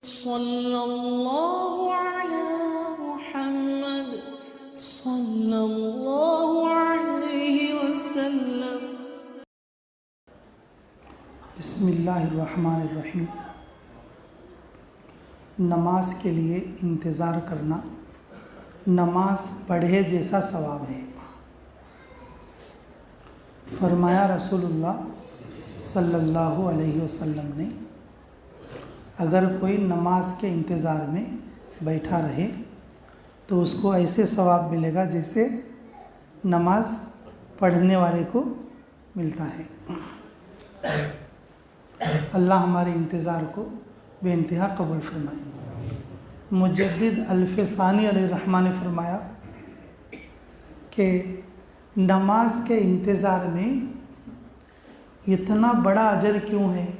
صلی اللہ علی محمد صلی اللہ علیہ وسلم۔ بسم اللہ الرحمن الرحیم۔ نماز کے لیے انتظار کرنا نماز پڑھے جیسا ثواب ہے۔ فرمایا رسول اللہ صلی اللہ علیہ وسلم نے، اگر کوئی نماز کے انتظار میں بیٹھا رہے تو اس کو ایسے ثواب ملے گا جیسے نماز پڑھنے والے کو ملتا ہے۔ اللہ ہمارے انتظار کو بے انتہا قبول فرمائے۔ مجدد الف ثانی علیہ الرحمٰن نے فرمایا کہ نماز کے انتظار میں اتنا بڑا اجر کیوں ہے؟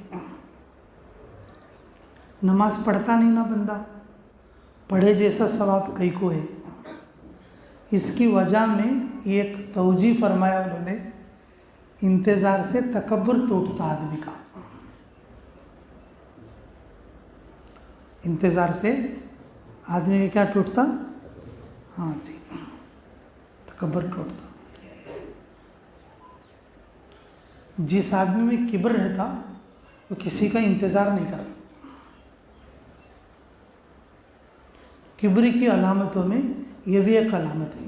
نماز پڑھتا نہیں نا بندہ، پڑھے جیسا ثواب کئی کو ہے۔ اس کی وجہ میں ایک توجیہ فرمایا انہوں نے، انتظار سے تکبر ٹوٹتا آدمی کا۔ انتظار سے آدمی کا کیا ٹوٹتا؟ ہاں جی، تکبر ٹوٹتا۔ جس آدمی میں کبر رہتا وہ کسی کا انتظار نہیں کرتا۔ کبری کی علامتوں میں یہ بھی ایک علامت ہے۔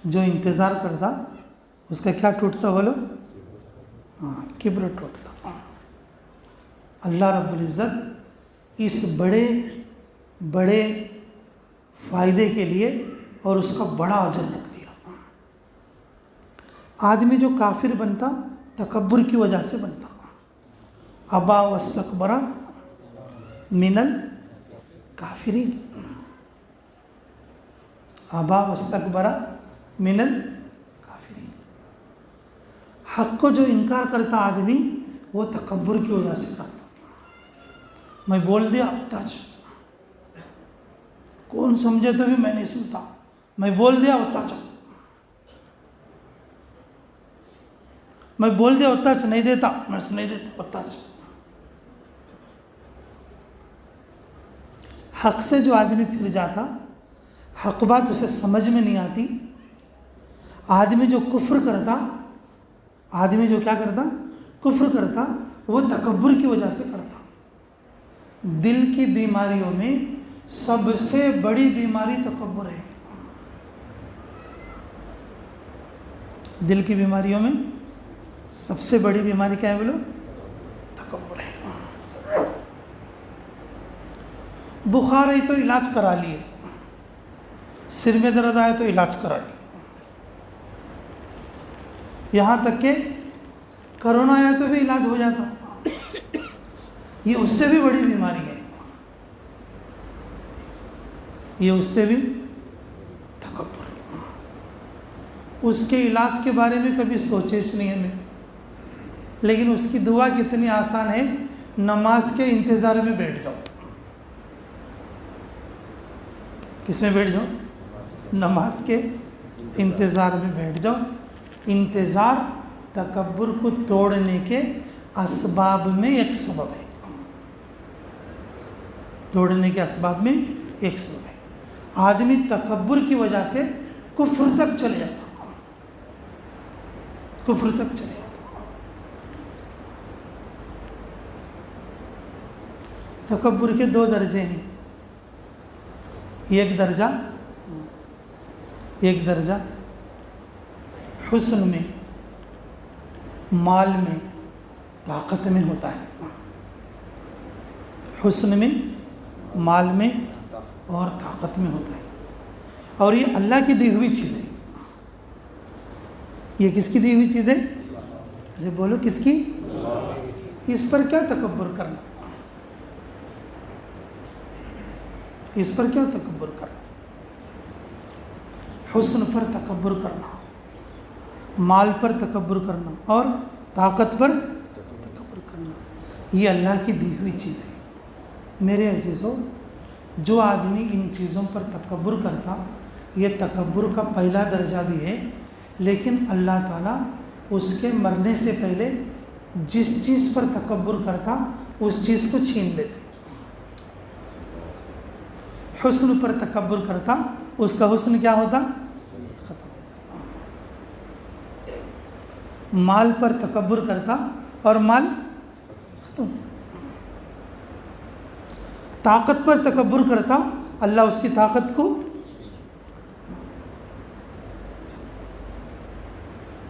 جو انتظار کرتا اس کا کیا ٹوٹتا بولو؟ ہاں، کبر ٹوٹتا۔ اللہ رب العزت اس بڑے فائدے کے لیے اور اس کا بڑا اجر رکھ دیا۔ آدمی جو کافر بنتا تکبر کی وجہ سے بنتا۔ ابا واستکبر من الکافرین، ابا واستکبر من الکافرین۔ حق کو جو انکار کرتا آدمی وہ تکبر کی وجہ سے کرتا۔ میں بول دیا ہوتا کون سمجھے تو بھی میں نہیں سنتا، میں بول دیا ہوتا میں بول دیا ہوتا نہیں دیتا، میں سے نہیں دیتا ہوتا۔ حق سے جو آدمی پھر جاتا، حق بات اسے سمجھ میں نہیں آتی۔ آدمی جو کفر کرتا، آدمی جو کیا کرتا؟ کفر کرتا، وہ تکبر کی وجہ سے کرتا۔ دل کی بیماریوں میں سب سے بڑی بیماری تکبر ہے۔ دل کی بیماریوں میں سب سے بڑی بیماری کیا ہے بولو؟ تکبر ہے۔ بخار ہے تو علاج کرا لیے، سر میں درد آئے تو علاج کرا لیے، یہاں تک کہ کرونا آیا تو بھی علاج ہو جاتا۔ یہ اس سے بھی بڑی بیماری ہے، یہ اس سے بھی تکبر۔ اس کے علاج کے بارے میں کبھی سوچے نہیں ہمیں، لیکن اس کی دعا کتنی آسان ہے۔ نماز کے انتظار میں بیٹھ جاؤ۔ کس میں بیٹھ جاؤ؟ نماز کے انتظار میں بیٹھ جاؤ۔ انتظار تکبر کو توڑنے کے اسباب میں ایک سبب ہے، توڑنے کے اسباب میں ایک سبب ہے۔ آدمی تکبر کی وجہ سے کفر تک چلے جاتا، کفر تک چلے جاتا۔ تکبر کے دو درجے ہیں۔ ایک درجہ حسن میں، مال میں، طاقت میں ہوتا ہے۔ حسن میں، مال میں اور طاقت میں ہوتا ہے، اور یہ اللہ کی دی ہوئی چیز ہے۔ یہ کس کی دی ہوئی چیز ہے؟ ارے بولو کس کی؟ اس پر کیا تکبر کرنا؟ اس پر کیا تکبر کرنا؟ حسن پر تکبر کرنا، مال پر تکبر کرنا اور طاقت پر تکبر کرنا، یہ اللہ کی دی ہوئی چیز ہے۔ میرے عزیزو، جو آدمی ان چیزوں پر تکبر کرتا، یہ تکبر کا پہلا درجہ بھی ہے، لیکن اللہ تعالیٰ اس کے مرنے سے پہلے جس چیز پر تکبر کرتا اس چیز کو چھین لیتے۔ حسن پر تکبر کرتا اس کا حسن کیا ہوتا؟ ختم ہو جاتا. مال پر تکبر کرتا اور مال ختم ہو جاتا. طاقت پر تکبر کرتا اللہ اس کی طاقت کو.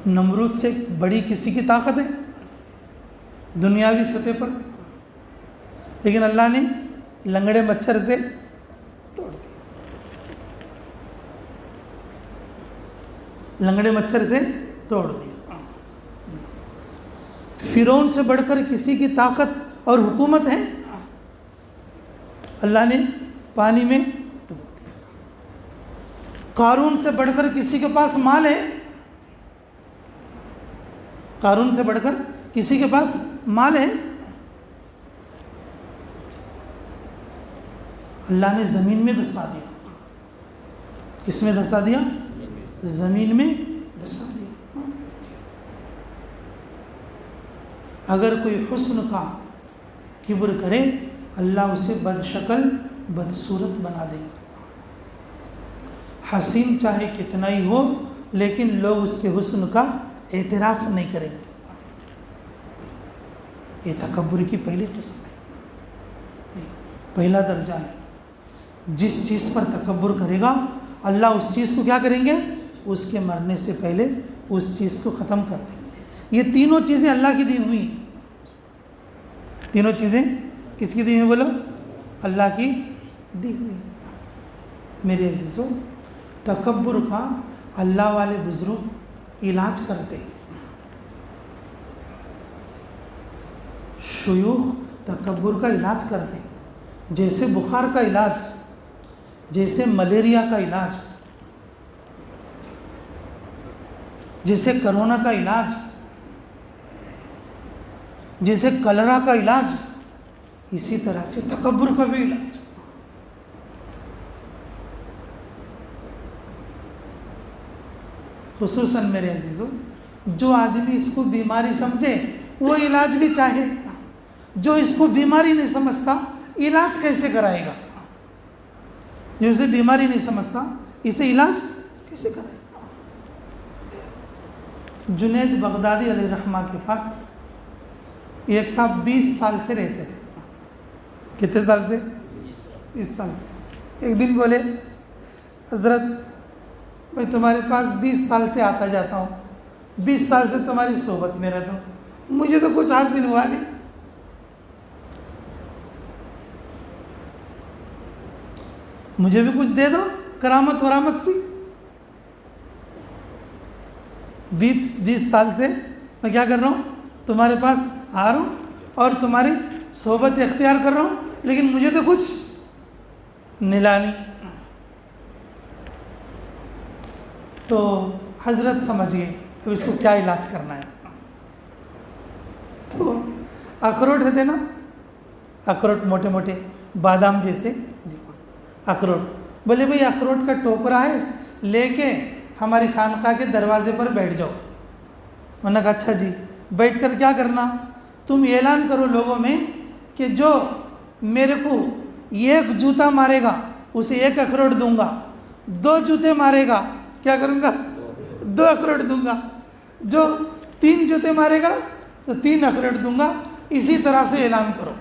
نمرود سے بڑی کسی کی طاقت ہے دنیاوی سطح پر، لیکن اللہ نے لنگڑے مچھر سے توڑ دیا. لنگڑے مچھر سے توڑ دیا. فرعون سے بڑھ کر کسی کی طاقت اور حکومت ہے اللہ نے پانی میں ڈبو دیا. قارون سے بڑھ کر کسی کے پاس مال ہے، قارون سے بڑھ کر کسی کے پاس مال ہے، اللہ نے زمین میں دھسا دیا. کس میں دھسا دیا؟ زمین میں دھسا دیا. اگر کوئی حسن کا کبر کرے اللہ اسے بد شکل بدصورت بنا دے گا. حسین چاہے کتنا ہی ہو لیکن لوگ اس کے حسن کا اعتراف نہیں کریں گے. یہ تکبر کی پہلی قسم ہے، پہلا درجہ ہے. جس چیز پر تکبر کرے گا اللہ اس چیز کو کیا کریں گے؟ اس کے مرنے سے پہلے اس چیز کو ختم کر دیں گے. یہ تینوں چیزیں اللہ کی دی ہوئی ہیں. تینوں چیزیں کس کی دی ہوئی بولو؟ اللہ کی دی ہوئی. میرے عزیزو، تکبر کا اللہ والے بزرگ علاج کرتے. شیوخ تکبر کا علاج کرتے، جیسے بخار کا علاج، جیسے ملیریا کا علاج، جیسے کرونا کا علاج، جیسے کلرا کا علاج، اسی طرح سے تکبر کا بھی علاج. خصوصاً میرے عزیزو، جو آدمی اس کو بیماری سمجھے وہ علاج بھی چاہے، جو اس کو بیماری نہیں سمجھتا علاج کیسے کرائے گا؟ جو اسے بیماری نہیں سمجھتا اسے علاج کیسے کرائے گا؟ جنید بغدادی علیہ رحمہ کے پاس ایک صاحب 20 سال سے رہتے تھے. کتنے سال سے؟ 20 سال سے. ایک دن بولے حضرت میں تمہارے پاس 20 سال سے آتا جاتا ہوں، 20 سال سے تمہاری صحبت میں رہتا ہوں، مجھے تو کچھ حاصل ہوا نہیں. مجھے بھی کچھ دے دو کرامت ورامت سی. 20 سال سے میں کیا کر رہا ہوں؟ تمہارے پاس آ رہا ہوں اور تمہاری صحبت اختیار کر رہا ہوں، لیکن مجھے تو کچھ ملا نہیں. تو حضرت سمجھ گئے اب اس کو کیا علاج کرنا ہے. تو اخروٹ رہتے نا، اخروٹ موٹے موٹے بادام جیسے، جی اخروٹ. بولے بھئی اخروٹ کا ٹوکرا ہے، لے کے ہماری خانقاہ کے دروازے پر بیٹھ جاؤ. میں نے کہا اچھا جی. بیٹھ کر کیا کرنا؟ تم اعلان کرو لوگوں میں کہ جو میرے کو 1 جوتا مارے گا اسے 1 اخروٹ دوں گا، 2 جوتے مارے گا کیا کروں گا؟ 2 اخروٹ دوں گا، جو 3 جوتے مارے گا تو 3 اخروٹ دوں گا. اسی طرح سے اعلان کرو.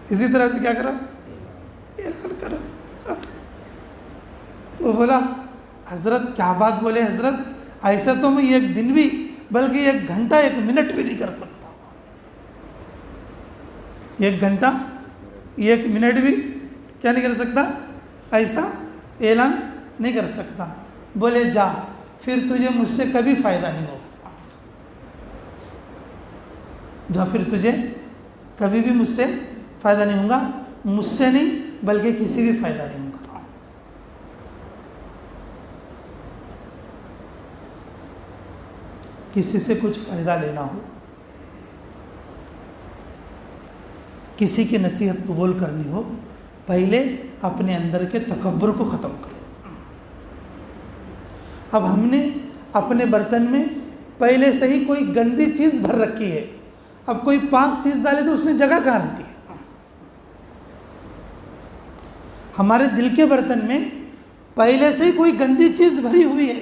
اسی طرح سے کیا کرو؟ اعلان کرو. وہ بولا حضرت کیا بات بولے حضرت، ایسا تو میں 1 دن بھی بلکہ 1 گھنٹہ 1 منٹ بھی نہیں کر سکتا. 1 گھنٹہ 1 منٹ بھی کیا نہیں کر سکتا؟ ایسا اعلان نہیں کر سکتا. بولے جا پھر تجھے مجھ سے کبھی فائدہ نہیں ہوگا. جا پھر تجھے کبھی بھی مجھ سے فائدہ نہیں ہوگا. مجھ سے نہیں بلکہ کسی بھی فائدہ نہیں ہوگا. کسی سے کچھ فائدہ لینا ہو، کسی کی نصیحت قبول کرنی ہو، پہلے اپنے اندر کے تکبر کو ختم کرو. اب ہم نے اپنے برتن میں پہلے سے ہی کوئی گندی چیز بھر رکھی ہے، اب کوئی پاک چیز ڈالے تو اس میں جگہ کہاں رہتی ہے؟ ہمارے دل کے برتن میں پہلے سے ہی کوئی گندی چیز بھری ہوئی ہے،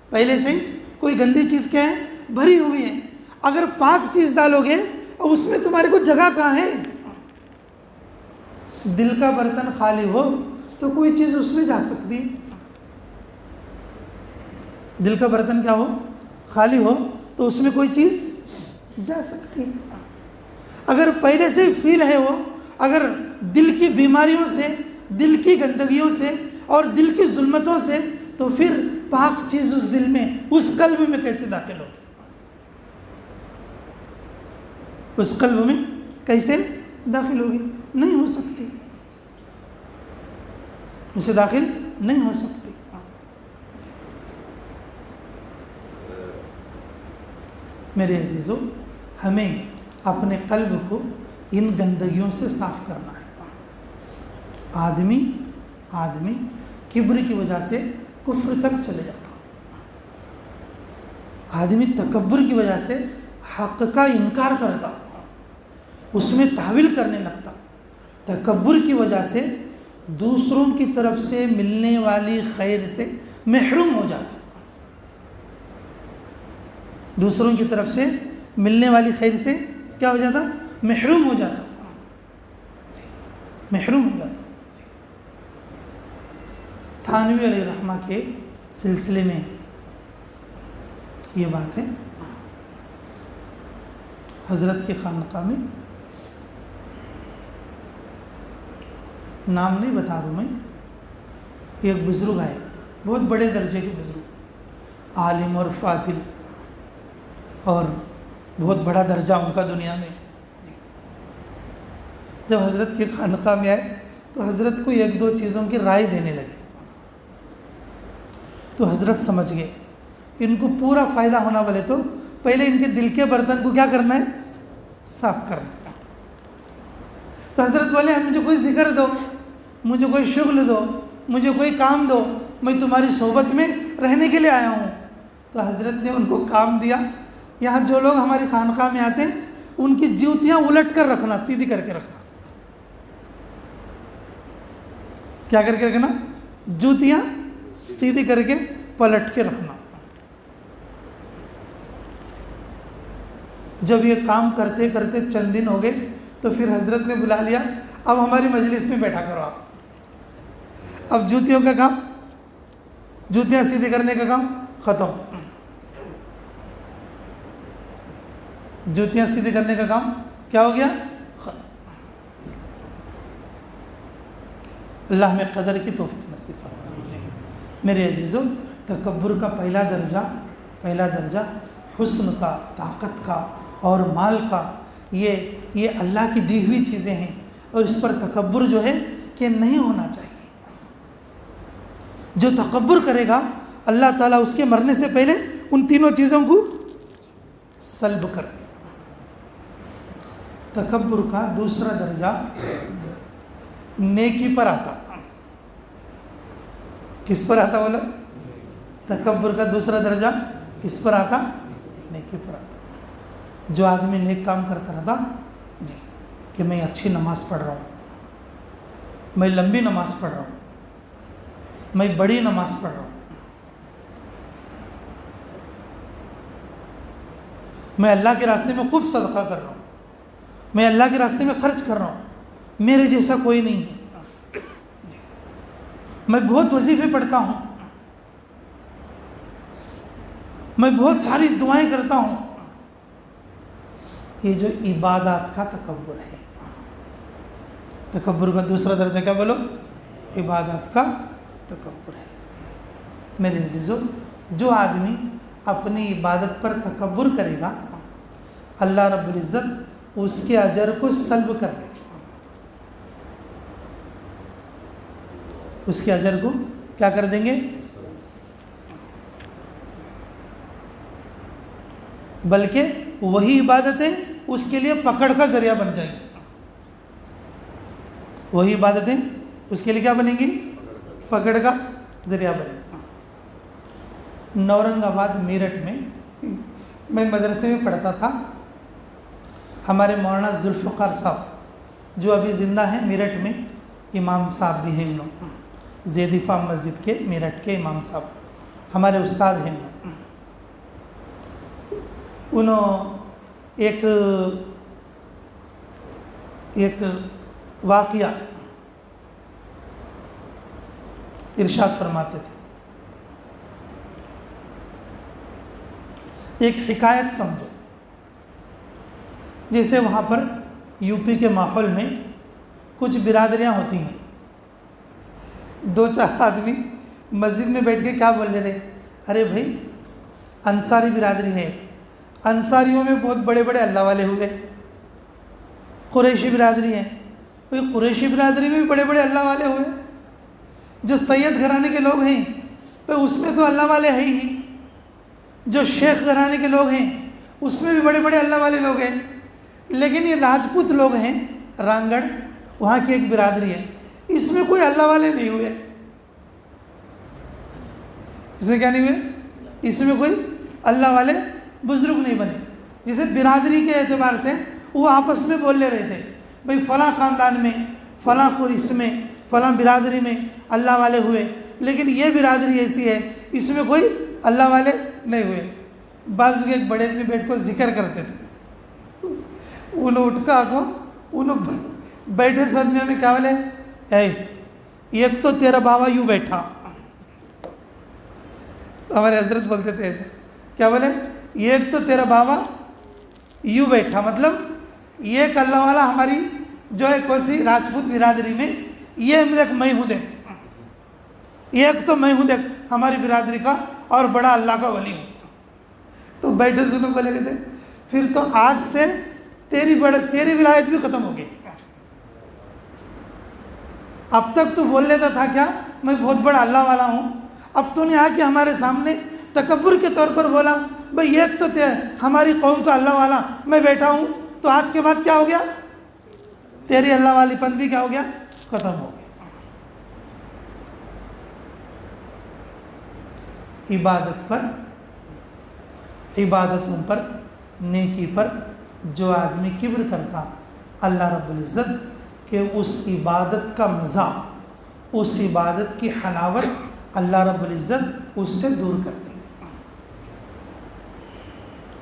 پہلے سے ہی کوئی گندی چیز کیا ہے؟ بھری ہوئی ہے۔ اگر پاک چیز ڈالو گے اب اس میں تمہارے کو جگہ کہاں ہے؟ دل کا برتن خالی ہو تو کوئی چیز اس میں جا سکتی ہے۔ دل کا برتن کیا ہو؟ خالی ہو تو اس میں کوئی چیز جا سکتی ہے۔ اگر پہلے سے فیل ہے وہ، اگر دل کی بیماریوں سے، دل کی گندگیوں سے اور دل کی ظلمتوں سے، تو پھر پاک چیز اس دل میں، اس قلب میں کیسے داخل ہوگی؟ اس قلب میں کیسے داخل ہوگی؟ نہیں ہو سکتی، اسے داخل نہیں ہو سکتی۔ میرے عزیزو، ہمیں اپنے قلب کو ان گندگیوں سے صاف کرنا ہے۔ آدمی کبر کی وجہ سے کفر تک چلے جاتا، آدمی تکبر کی وجہ سے حق کا انکار کرتا، اس میں تحویل کرنے لگتا، تکبر کی وجہ سے دوسروں کی طرف سے ملنے والی خیر سے محروم ہو جاتا، دوسروں کی طرف سے ملنے والی خیر سے کیا ہو جاتا؟ محروم ہو جاتا، محروم ہو جاتا۔ تھانوی علیہ الرحمہ کے سلسلے میں یہ بات ہے، حضرت کی خانقاہ میں، نام نہیں بتا رہا ہوں میں، ایک بزرگ آئے، بہت بڑے درجے کے بزرگ، عالم اور فاضل، اور بہت بڑا درجہ ان کا دنیا میں۔ جب حضرت کی خانقاہ میں آئے تو حضرت کو ایک دو چیزوں کی رائے دینے لگے، تو حضرت سمجھ گئے ان کو پورا فائدہ ہونا والے تو پہلے ان کے دل کے برتن کو کیا کرنا ہے؟ صاف کرنا ہے۔ تو حضرت بولے مجھے کوئی ذکر دو، مجھے کوئی شغل دو، مجھے کوئی کام دو، میں تمہاری صحبت میں رہنے کے لیے آیا ہوں۔ تو حضرت نے ان کو کام دیا، یہاں جو لوگ ہماری خانقاہ میں آتے ہیں ان کی جوتیاں الٹ کر رکھنا، سیدھی کر کے رکھنا۔ کیا کر کے رکھنا؟ جوتیاں سیدھی کر کے پلٹ کے رکھنا۔ جب یہ کام کرتے کرتے چند دن ہو گئے تو پھر حضرت نے بلا لیا، اب ہماری مجلس میں بیٹھا کرو آپ، اب جوتیوں کا کام، جوتیاں سیدھی کرنے کا کام ختم، جوتیاں سیدھی کرنے کا کام کیا ہو گیا؟ ختم۔ اللہ میں قدر کی توفیق نصیب فرمائے۔ میرے عزیزوں، تکبر کا پہلا درجہ حسن کا، طاقت کا اور مال کا، یہ اللہ کی دی ہوئی چیزیں ہیں، اور اس پر تکبر جو ہے کہ نہیں ہونا چاہیے۔ جو تکبر کرے گا اللہ تعالیٰ اس کے مرنے سے پہلے ان تینوں چیزوں کو سلب کر دے۔ تکبر کا دوسرا درجہ نیکی پر آتا۔ کس پر آتا بولا؟ تکبر کا دوسرا درجہ کس پر آتا؟ نیکی پر آتا۔ جو آدمی نیک کام کرتا رہتا جی کہ میں اچھی نماز پڑھ رہا ہوں، میں لمبی نماز پڑھ رہا ہوں، میں بڑی نماز پڑھ رہا ہوں، میں اللہ کے راستے میں خوب صدقہ کر رہا ہوں، میں اللہ کے راستے میں خرچ کر رہا ہوں، میرے جیسا کوئی نہیں ہے، میں بہت وظیفے پڑھتا ہوں، میں بہت ساری دعائیں کرتا ہوں۔ یہ جو عبادات کا تکبر ہے، تکبر کا دوسرا درجہ کیا بولو؟ عبادات کا تکبر ہے۔ میرے عزیزو، جو آدمی اپنی عبادت پر تکبر کرے گا اللہ رب العزت اس کے اجر کو سلب کر لے گا، اس کے اجر کو کیا کر دیں گے؟ بلکہ وہی عبادتیں اس کے لیے پکڑ کا ذریعہ بن جائیں گی، وہی عبادتیں اس کے لیے کیا بنیں گی؟ پکڑ کا ذریعہ بنے گی۔ نورنگ آباد میرٹھ میں مدرسے میں پڑھتا تھا، ہمارے مولانا ذوالفقار صاحب جو ابھی زندہ ہیں میرٹھ میں، امام صاحب بھی ہیں زیدی فام مسجد کے میرٹھ کے امام صاحب ہمارے استاد ہیں. انہوں ایک واقعہ ارشاد فرماتے تھے. ایک حکایت سمجھو. جیسے وہاں پر یو پی کے ماحول میں کچھ برادریاں ہوتی ہیں. 2-4 آدمی مسجد میں بیٹھ کے کیا بول رہے, ارے بھائی انصاری برادری ہے, انصاریوں میں بہت بڑے بڑے اللہ والے ہوئے. قریشی برادری ہے, بھائی قریشی برادری میں بھی بڑے بڑے اللہ والے ہوئے. جو سید گھرانے کے لوگ ہیں بھائی اس میں تو اللہ والے ہیں ہی. جو شیخ گھرانے کے لوگ ہیں اس میں بھی بڑے بڑے اللہ والے لوگ ہیں. لیکن یہ راجپوت لوگ ہیں, رانگڑ وہاں کی ایک برادری ہے, اس میں کوئی اللہ والے نہیں ہوئے. اس میں کیا نہیں ہوئے؟ اس میں کوئی اللہ والے بزرگ نہیں بنے. جسے برادری کے اعتبار سے وہ آپس میں بول لے رہے تھے بھائی فلاں خاندان میں فلاں قریش میں فلاں برادری میں اللہ والے ہوئے, لیکن یہ برادری ایسی ہے اس میں کوئی اللہ والے نہیں ہوئے. بعض کے ایک بڑے میں بیٹھ کر ذکر کرتے تھے. انہوں اٹھ کا کو انہوں بیٹھے صدمے میں کیا بولے, ایک تو تیرا بابا یوں بیٹھا. ہمارے حضرت بولتے تھے ایسے, کیا بولے, ایک تو تیرا بابا یوں بیٹھا, مطلب ایک اللہ والا ہماری جو ہے کوسی راجپوت برادری میں, یہ دیکھ میں ہوں, دیکھ ایک تو میں ہوں, دیکھ ہماری برادری کا اور بڑا اللہ کا ولی ہوں. تو بیٹھے سنوں بولے کہتے پھر تو آج سے تیری ولایت بھی ختم ہو گئی. اب تک تو بول لیتا تھا کیا میں بہت بڑا اللہ والا ہوں, اب تو نے آ کے ہمارے سامنے تکبر کے طور پر بولا بھئی ایک تو ہماری قوم کا اللہ والا میں بیٹھا ہوں, تو آج کے بعد کیا ہو گیا, تیری اللہ والی پن بھی کیا ہو گیا, ختم ہو گیا. عبادتوں پر نیکی پر جو آدمی کبر کرتا, اللہ رب العزت کہ اس عبادت کا مزہ, اس عبادت کی حلاوت اللہ رب العزت اس سے دور کر دیں گے.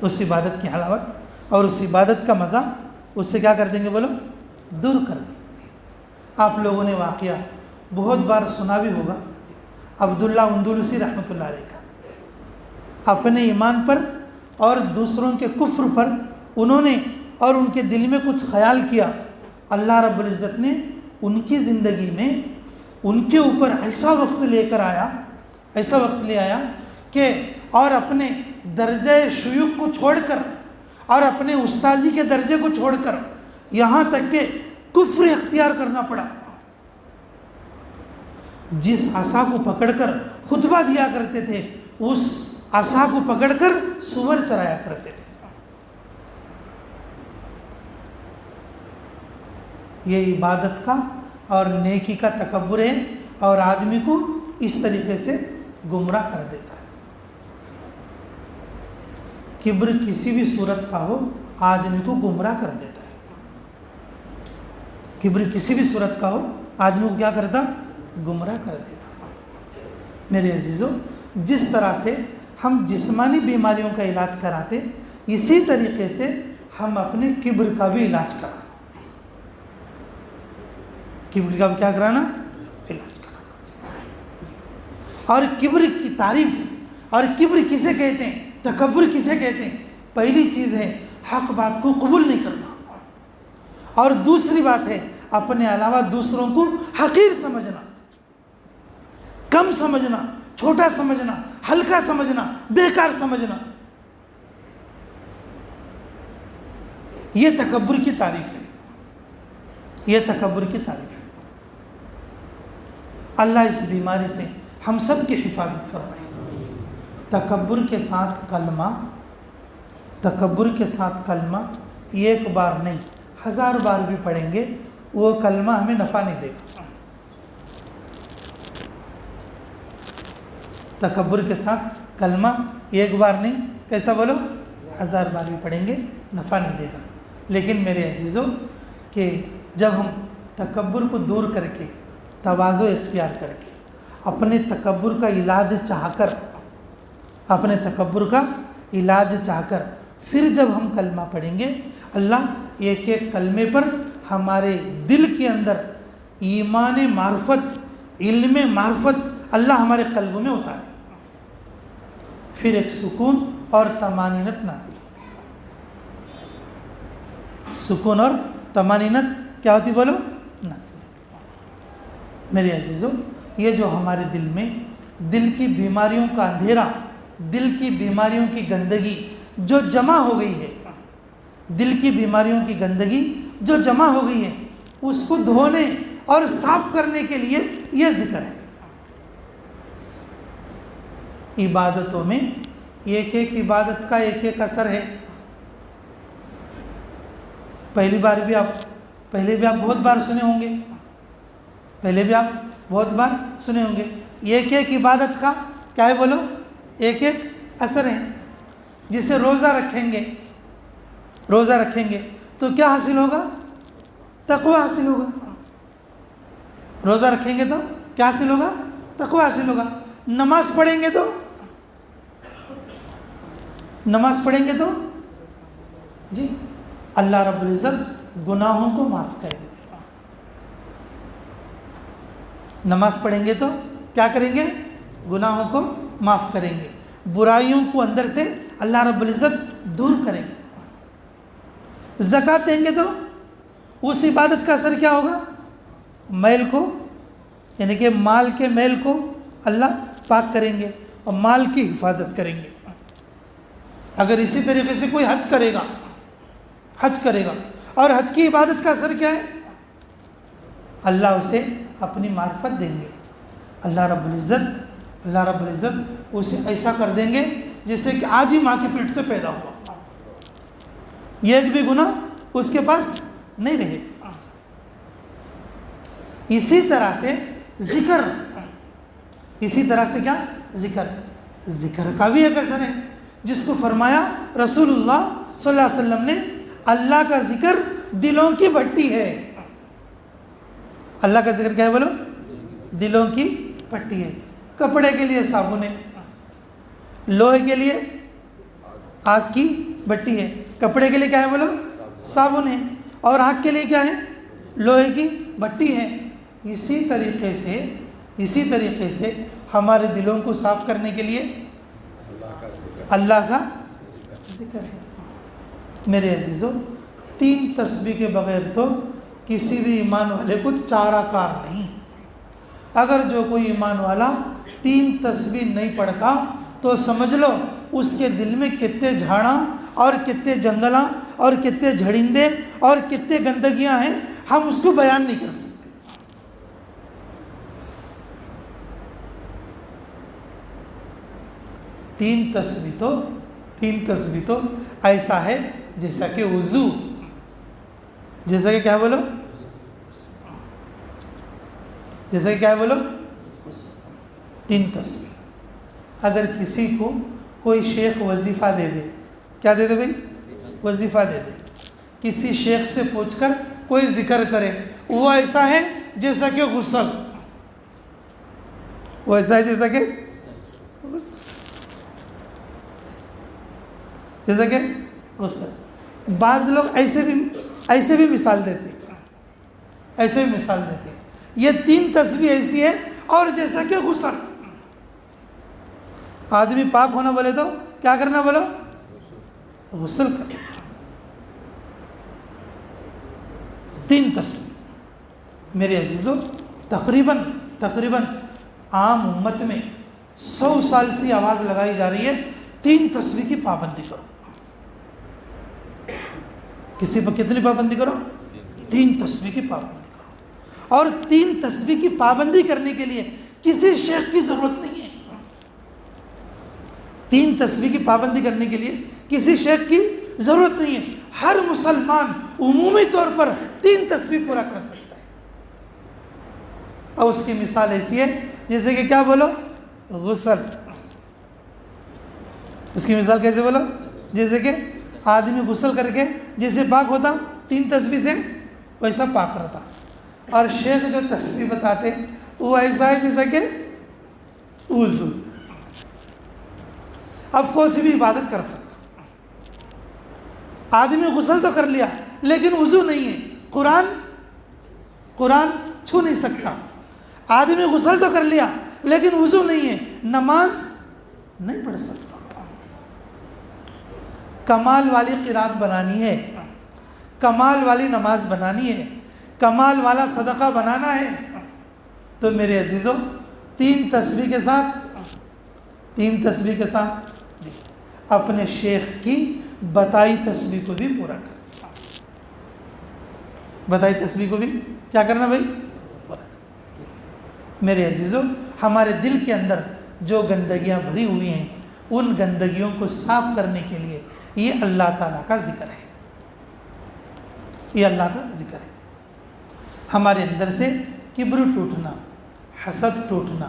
اس عبادت کی حلاوت اور اس عبادت کا مزہ اس سے کیا کر دیں گے, بولو, دور کر دیں گے. آپ لوگوں نے واقعہ بہت بار سنا بھی ہوگا, عبداللہ اندلسی رحمۃ اللہ علیہ کا. اپنے ایمان پر اور دوسروں کے کفر پر انہوں نے اور ان کے دل میں کچھ خیال کیا, اللہ رب العزت نے ان کی زندگی میں ان کے اوپر ایسا وقت لے آیا کہ اور اپنے درجہ شیوخ کو چھوڑ کر اور اپنے استاذی کے درجے کو چھوڑ کر یہاں تک کہ کفر اختیار کرنا پڑا. جس عصا کو پکڑ کر خطبہ دیا کرتے تھے اس عصا کو پکڑ کر سور چرایا کرتے تھے. یہ عبادت کا اور نیکی کا تکبر ہے اور آدمی کو اس طریقے سے گمراہ کر دیتا ہے. کبر کسی بھی صورت کا ہو آدمی کو گمراہ کر دیتا ہے. کبر کسی بھی صورت کا ہو آدمی کو کیا کرتا, گمراہ کر دیتا. میرے عزیزوں, جس طرح سے ہم جسمانی بیماریوں کا علاج کراتے اسی طریقے سے ہم اپنے کبر کا بھی علاج کرانا. کبر کا کیا کرانا, علاج کرانا. اور کبر کی تعریف اور کبر کسے کہتے ہیں, تکبر کسے کہتے ہیں, پہلی چیز ہے حق بات کو قبول نہیں کرنا, اور دوسری بات ہے اپنے علاوہ دوسروں کو حقیر سمجھنا, کم سمجھنا, چھوٹا سمجھنا, ہلکا سمجھنا, بیکار سمجھنا. یہ تکبر کی تعریف ہے, یہ تکبر کی تعریف ہے. اللہ اس بیماری سے ہم سب کی حفاظت فرمائے. تکبر کے ساتھ کلمہ, تکبر کے ساتھ کلمہ ایک بار نہیں 1000 بار بھی پڑھیں گے وہ کلمہ ہمیں نفع نہیں دے گا. تکبر کے ساتھ کلمہ ایک بار نہیں, کیسا بولو, 1000 بار بھی پڑھیں گے نفع نہیں دے گا. لیکن میرے عزیزوں کہ جب ہم تکبر کو دور کر کے، تواضع اختیار کر کے، اپنے تکبر کا علاج چاہ کر، اپنے تکبر کا علاج چاہ کر پھر جب ہم کلمہ پڑھیں گے، اللہ ایک ایک کلمے پر ہمارے دل کے اندر ایمان معرفت، علم معرفت اللہ ہمارے قلبوں میں اتارے، پھر ایک سکون اور طمانینت نازل ہوتی ہے۔ سکون اور طمانینت کیا ہوتی بولو؟ نازل ہوتی۔ میرے عزیزو، یہ جو ہمارے دل میں دل کی بیماریوں کا اندھیرا، دل کی بیماریوں کی گندگی جو جمع ہو گئی ہے، دل کی بیماریوں کی گندگی جو جمع ہو گئی ہے، اس کو دھونے اور صاف کرنے کے لیے یہ ذکر ہے۔ عبادتوں میں ایک ایک عبادت کا ایک ایک اثر ہے۔ پہلے بھی آپ بہت بار سنے ہوں گے، پہلے بھی آپ بہت بار سنے ہوں گے، ایک ایک عبادت کا کیا ہے بولو؟ ایک ایک اثر ہے۔ جسے روزہ رکھیں گے تو کیا حاصل ہوگا؟ تقوی حاصل ہوگا۔ روزہ رکھیں گے تو کیا حاصل ہوگا؟ تقوی حاصل ہوگا۔ نماز پڑھیں گے تو جی اللہ رب العزت گناہوں کو معاف کریں گے۔ نماز پڑھیں گے تو کیا کریں گے؟ گناہوں کو معاف کریں گے، برائیوں کو اندر سے اللہ رب العزت دور کریں گے۔ زکوٰۃ دیں گے تو اس عبادت کا اثر کیا ہوگا؟ میل کو، یعنی کہ مال کے میل کو اللہ پاک کریں گے اور مال کی حفاظت کریں گے۔ اگر اسی طریقے سے کوئی حج کرے گا اور حج کی عبادت کا اثر کیا ہے؟ اللہ اسے اپنی معرفت دیں گے، اللہ رب العزت اسے ایسا کر دیں گے جیسے کہ آج ہی ماں کی پیٹ سے پیدا ہوا، ایک بھی گناہ اس کے پاس نہیں رہے گا۔ اسی طرح سے کیا؟ ذکر کا بھی ایک اثر ہے، جس کو فرمایا رسول اللہ صلی اللہ علیہ وسلم نے، اللہ کا ذکر دلوں کی بھٹی ہے۔ اللہ کا ذکر کیا ہے بولو؟ دلوں کی پٹی ہے۔ کپڑے کے لیے صابن ہے، لوہے کے لیے آگ کی بٹی ہے، کپڑے کے لیے کیا ہے بولو؟ صابن ہے، اور آگ کے لیے کیا ہے؟ لوہے کی بٹی ہے۔ اسی طریقے سے ہمارے دلوں کو صاف کرنے کے لیے اللہ کا ذکر ہے۔ میرے عزیزو، 3 تسبیح کے بغیر تو کسی بھی ایمان والے کو چارہ کار نہیں۔ اگر جو کوئی ایمان والا 3 تسبیح نہیں پڑھتا تو سمجھ لو اس کے دل میں کتنے جھاڑاں اور کتنے جنگلاں اور کتنے جھڑندے اور کتنے گندگیاں ہیں، ہم اس کو بیان نہیں کر سکتے۔ تین تسبیح تو ایسا ہے جیسا کہ وضو، جیسا کہ کیا بولو؟ جیسا کہ کیا بولو؟ 3 تسبیح۔ اگر کسی کو کوئی شیخ وظیفہ دے دے، کیا دے دے بھائی؟ وظیفہ دے دے، کسی شیخ سے پوچھ کر کوئی ذکر کرے، وہ ایسا ہے جیسا کہ غسل، وہ ایسا ہے جیسا کہ غسل، جیسا کہ غسل۔ بعض لوگ ایسے بھی مثال دیتے، یہ 3 تسبیح ایسی ہے اور جیسا کہ غسل۔ آدمی پاک ہونا بولے تو کیا کرنا بولو؟ غسل کرنا۔ 3 تسبیح۔ میرے عزیزو، تقریباً عام امت میں 100 سال سے آواز لگائی جا رہی ہے 3 تسبیح کی پابندی کرو۔ کسی پر کتنی پابندی کرو؟ 3 تسبیح کی پابندی کرو۔ اور 3 تسبیح کی پابندی کرنے کے لیے کسی شیخ کی ضرورت نہیں ہے۔ 3 تسبیح کی پابندی کرنے کے لیے کسی شیخ کی ضرورت نہیں ہے۔ ہر مسلمان عمومی طور پر 3 تسبیح پورا کر سکتا ہے۔ اور اس کی مثال ایسی ہے جیسے کہ کیا بولو؟ غسل۔ اس کی مثال کیسے بولو؟ جیسے کہ آدمی غسل کر کے جیسے پاک ہوتا 3 تسبیح سے ویسا پاک رہتا۔ اور شیخ جو تسبیح بتاتے وہ ایسا ہے جیسا کہ وضو. اب کوئی سی بھی عبادت کر سکتا. آدمی غسل تو کر لیا لیکن وضو نہیں ہے. قرآن چھو نہیں سکتا. آدمی غسل تو کر لیا لیکن وضو نہیں ہے, نماز نہیں پڑھ سکتا. کمال والی قرات بنانی ہے, کمال والی نماز بنانی ہے, کمال والا صدقہ بنانا ہے, تو میرے عزیزوں 3 تسبیح کے ساتھ جی اپنے شیخ کی بتائی تسبیح کو بھی پورا کرنا. بتائی تسبیح کو بھی کیا کرنا بھائی؟ پورا کرنا. میرے عزیزوں ہمارے دل کے اندر جو گندگیاں بھری ہوئی ہیں ان گندگیوں کو صاف کرنے کے لیے یہ اللہ تعالیٰ کا ذکر ہے. یہ اللہ کا ذکر ہے. ہمارے اندر سے کبر ٹوٹنا, حسد ٹوٹنا,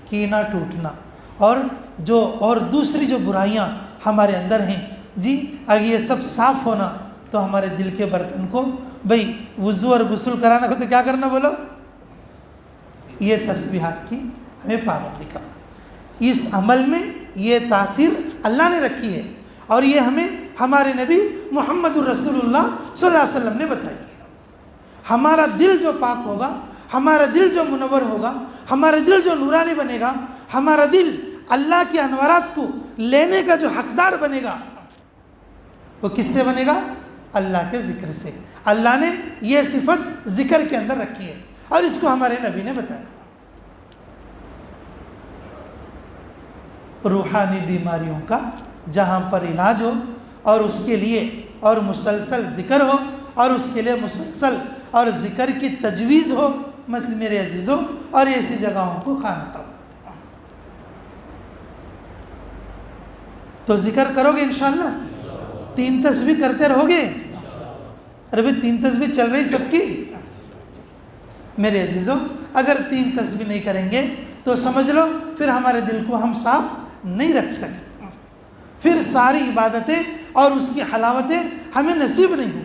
کینہ ٹوٹنا اور دوسری جو برائیاں ہمارے اندر ہیں جی, اگر یہ سب صاف ہونا تو ہمارے دل کے برتن کو بھئی وضو اور غسل کرانا کو تو کیا کرنا بولو؟ یہ تسبیحات کی ہمیں پابندی کرنا. اس عمل میں یہ تاثیر اللہ نے رکھی ہے اور یہ ہمیں ہمارے نبی محمد الرسول اللہ صلی اللہ علیہ وسلم نے بتائی ہے. ہمارا دل جو پاک ہوگا, ہمارا دل جو منور ہوگا, ہمارا دل جو نورانی بنے گا, ہمارا دل اللہ کے انوارات کو لینے کا جو حقدار بنے گا, وہ کس سے بنے گا؟ اللہ کے ذکر سے. اللہ نے یہ صفت ذکر کے اندر رکھی ہے اور اس کو ہمارے نبی نے بتایا. روحانی بیماریوں کا جہاں پر علاج ہو اور اس کے لیے اور مسلسل ذکر ہو اور اس کے لیے مسلسل اور ذکر کی تجویز ہو, مطلب میرے عزیزوں, اور ایسی جگہوں کو خانہ. تو ذکر کرو گے انشاءاللہ؟ 3 تسبیح کرتے رہو گے؟ ارے بھئی 3 تسبیح چل رہی سب کی. میرے عزیزوں اگر 3 تسبیح نہیں کریں گے تو سمجھ لو پھر ہمارے دل کو ہم صاف نہیں رکھ سکتے, پھر ساری عبادتیں اور اس کی حلاوتیں ہمیں نصیب نہیں ہوں.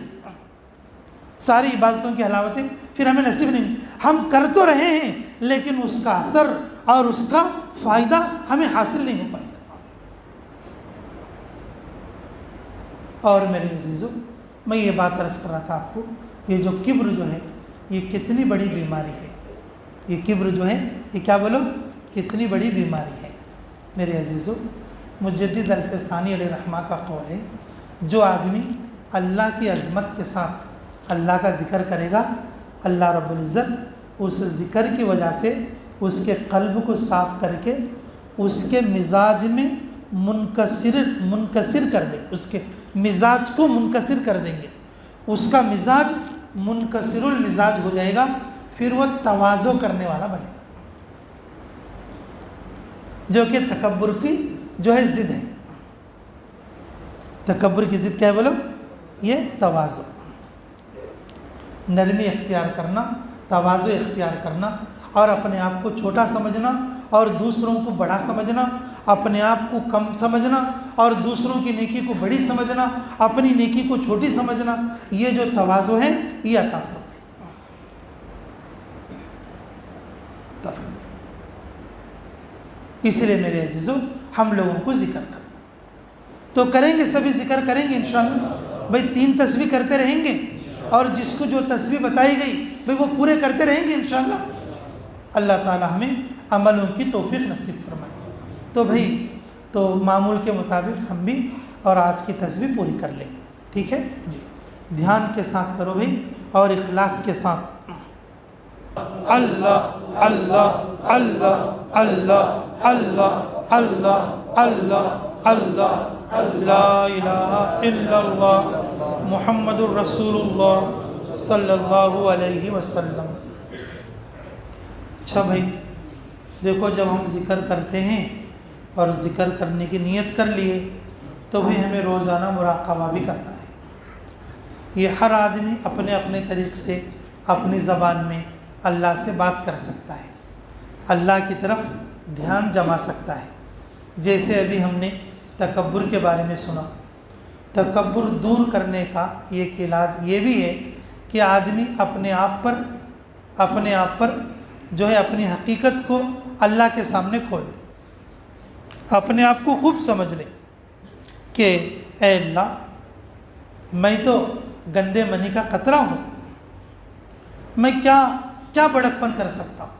ساری عبادتوں کی حلاوتیں پھر ہمیں نصیب نہیں ہوں. ہم کر تو رہے ہیں لیکن اس کا اثر اور اس کا فائدہ ہمیں حاصل نہیں ہو پائے گا. اور میرے عزیزوں میں یہ بات عرض کر رہا تھا آپ کو, یہ جو کبر جو ہے یہ کتنی بڑی بیماری ہے. یہ کبر جو ہے یہ کیا بولو, کتنی بڑی بیماری ہے. میرے عزیزوں مجدد الفسانی علیہ رحمہ کا قول ہے, جو آدمی اللہ کی عظمت کے ساتھ اللہ کا ذکر کرے گا, اللہ رب العزت اس ذکر کی وجہ سے اس کے قلب کو صاف کر کے اس کے مزاج میں منکسر کر دیں, اس کے مزاج کو منکسر کر دیں گے. اس کا مزاج منکسر المزاج ہو جائے گا, پھر وہ تواضع کرنے والا بنے گا, جو کہ تکبر کی جو ہے ضد ہے. تکبر کی ضد کیا ہے بولو؟ یہ تواضع, نرمی اختیار کرنا, تواضع اختیار کرنا, اور اپنے آپ کو چھوٹا سمجھنا اور دوسروں کو بڑا سمجھنا, اپنے آپ کو کم سمجھنا اور دوسروں کی نیکی کو بڑی سمجھنا, اپنی نیکی کو چھوٹی سمجھنا, یہ جو تواضع ہے یہ عطا فرمائے. اسی لیے میرے عزیزوں ہم لوگوں کو ذکر کرنا تو کریں گے, سبھی ذکر کریں گے انشاءاللہ. بھائی 3 تسبیح کرتے رہیں گے اور جس کو جو تسبیح بتائی گئی بھائی وہ پورے کرتے رہیں گے انشاءاللہ. اللہ تعالی ہمیں عملوں کی توفیق نصیب فرمائے. تو بھائی تو معمول کے مطابق ہم بھی اور آج کی تسبیح پوری کر لیں گے, ٹھیک ہے جی. دھیان کے ساتھ کرو بھائی اور اخلاص کے ساتھ. اللہ اللہ اللہ اللہ اللہ اللہ اللہ اللہ لا الہ الا اللہ محمد الرسول اللہ صلی اللہ علیہ وسلم. اچھا بھائی دیکھو, جب ہم ذکر کرتے ہیں اور ذکر کرنے کی نیت کر لیے تو بھی ہمیں روزانہ مراقبہ بھی کرنا ہے. یہ ہر آدمی اپنے اپنے طریق سے اپنی زبان میں اللہ سے بات کر سکتا ہے, اللہ کی طرف دھیان جما سکتا ہے. جیسے ابھی ہم نے تکبر کے بارے میں سنا, تکبر دور کرنے کا ایک علاج یہ بھی ہے کہ آدمی اپنے آپ پر اپنے آپ پر جو ہے اپنی حقیقت کو اللہ کے سامنے کھول دیں، اپنے آپ کو خوب سمجھ لیں کہ اے اللہ میں تو گندے منی کا قطرہ ہوں، میں کیا بڑکپن کر سکتا ہوں۔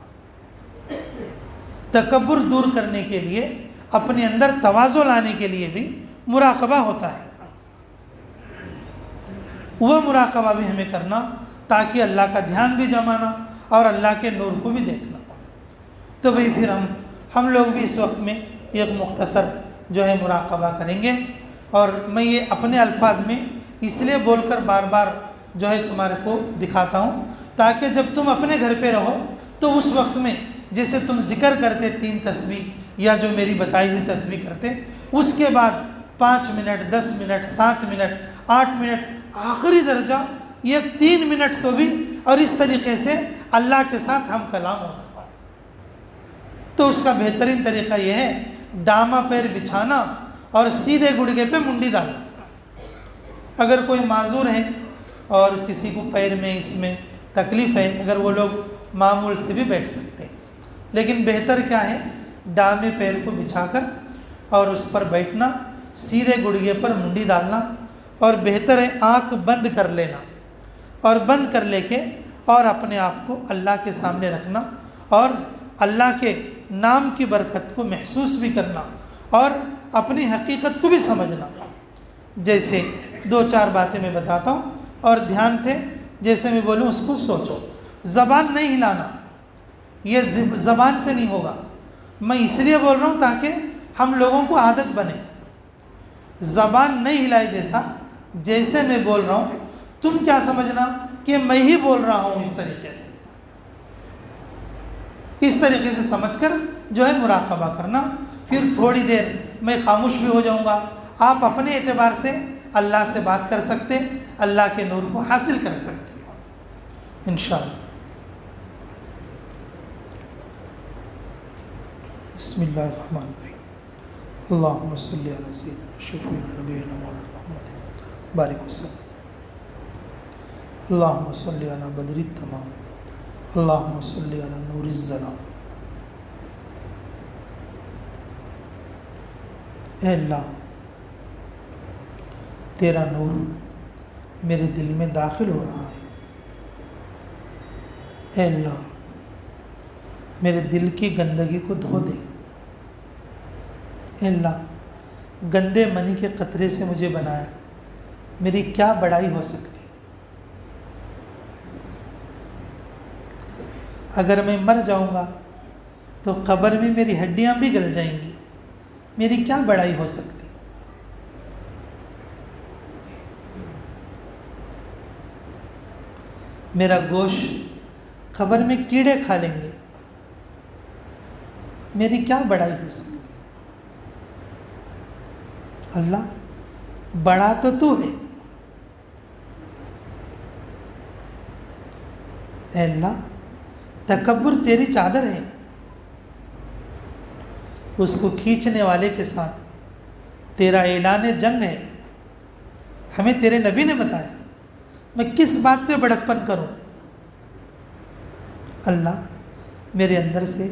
تکبر دور کرنے کے لیے، اپنے اندر تواضع لانے کے لیے بھی مراقبہ ہوتا ہے، وہ مراقبہ بھی ہمیں کرنا تاکہ اللہ کا دھیان بھی جمانا اور اللہ کے نور کو بھی دیکھنا۔ تو بھئی پھر ہم لوگ بھی اس وقت میں ایک مختصر جو ہے مراقبہ کریں گے، اور میں یہ اپنے الفاظ میں اس لیے بول کر بار بار جو ہے تمہارے کو دکھاتا ہوں تاکہ جب تم اپنے گھر پہ رہو تو اس وقت میں جیسے تم ذکر کرتے 3 تسبیح یا جو میری بتائی ہوئی تسبیح کرتے، اس کے بعد 5 منٹ 10 منٹ 7 منٹ 8 منٹ آخری درجہ یہ 3 منٹ تو بھی، اور اس طریقے سے اللہ کے ساتھ ہم کلام ہونا۔ تو اس کا بہترین طریقہ یہ ہے ڈامہ پیر بچھانا اور سیدھے گڑگے پہ منڈی ڈالنا۔ اگر کوئی معذور ہے اور کسی کو پیر میں اس میں تکلیف ہے، اگر وہ لوگ معمول سے بھی بیٹھ سکتے ہیں، لیکن بہتر کیا ہے ڈامے پیر کو بچھا کر اور اس پر بیٹھنا، سیدھے گڑگے پر منڈی ڈالنا، اور بہتر ہے آنکھ بند کر لینا، اور بند کر لے کے اور اپنے آپ کو اللہ کے سامنے رکھنا اور اللہ کے نام کی برکت کو محسوس بھی کرنا اور اپنی حقیقت کو بھی سمجھنا۔ جیسے 2-4 باتیں میں بتاتا ہوں اور دھیان سے جیسے میں بولوں اس کو سوچو۔ زبان نہیں ہلانا، یہ زبان سے نہیں ہوگا، میں اس لیے بول رہا ہوں تاکہ ہم لوگوں کو عادت بنے۔ زبان نہیں ہلائے جیسے میں بول رہا ہوں تم کیا سمجھنا کہ میں ہی بول رہا ہوں، اس طریقے سے سمجھ کر جو ہے مراقبہ کرنا۔ پھر تھوڑی دیر میں خاموش بھی ہو جاؤں گا، آپ اپنے اعتبار سے اللہ سے بات کر سکتے، اللہ کے نور کو حاصل کر سکتے انشاءاللہ۔ بسم اللہ الرحمن الرحیم، اللہم صلی علی سیدنا شفیعنا نبینا مولانا محمد بارک وسلم، اللہم صلی علی بدر التمام، اللہم صلی علی نور الظلام۔ اے اللہ تیرا نور میرے دل میں داخل ہو رہا ہے، اے اللہ میرے دل کی گندگی کو دھو دے، اے اللہ گندے منی کے قطرے سے مجھے بنایا، میری کیا بڑائی ہو سکتی، اگر میں مر جاؤں گا تو قبر میں میری ہڈیاں بھی گل جائیں گی، میری کیا بڑائی ہو سکتی، میرا گوشت قبر میں کیڑے کھا لیں گے، میری کیا بڑائی ہو سکتی۔ اللہ بڑا تو ہے، اے اللہ تکبر تیری چادر ہے، اس کو کھینچنے والے کے ساتھ تیرا اعلان جنگ ہے۔ ہمیں تیرے نبی نے بتایا، میں کس بات پہ بڑکپن کروں؟ اللہ میرے اندر سے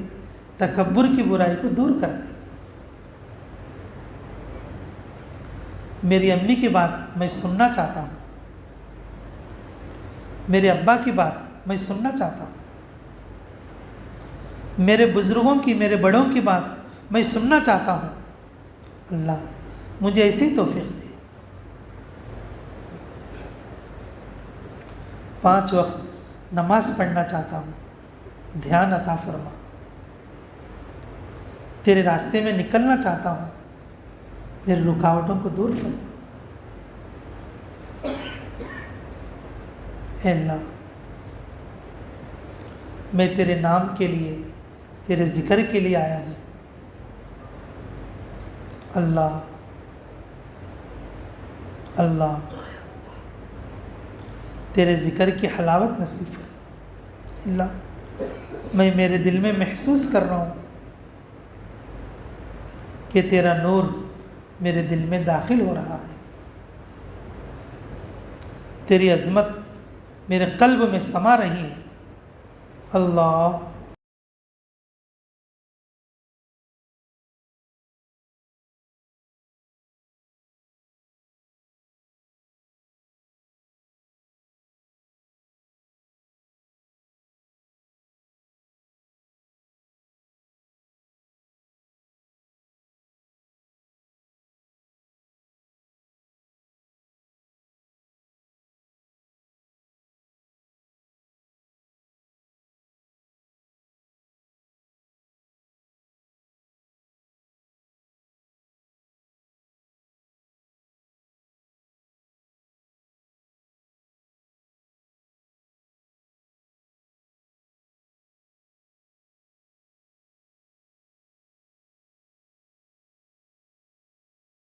تکبر کی برائی کو دور کر دے۔ میری امی کی بات میں سننا چاہتا ہوں، میرے ابا کی بات میں سننا چاہتا ہوں، میرے بزرگوں کی، میرے بڑوں کی بات میں سننا چاہتا ہوں۔ اللہ مجھے ایسی توفیق دے۔ 5 وقت نماز پڑھنا چاہتا ہوں، دھیان عطا فرما۔ تیرے راستے میں نکلنا چاہتا ہوں، میری رکاوٹوں کو دور فرما۔ اے اللہ میں تیرے نام کے لیے، تیرے ذکر کے لیے آیا ہوں۔ اللہ اللہ تیرے ذکر کی حلاوت نصیب فرما۔ اللہ میں میرے دل میں محسوس کر رہا ہوں کہ تیرا نور میرے دل میں داخل ہو رہا ہے، تیری عظمت میرے قلب میں سما رہی ہے۔ اللہ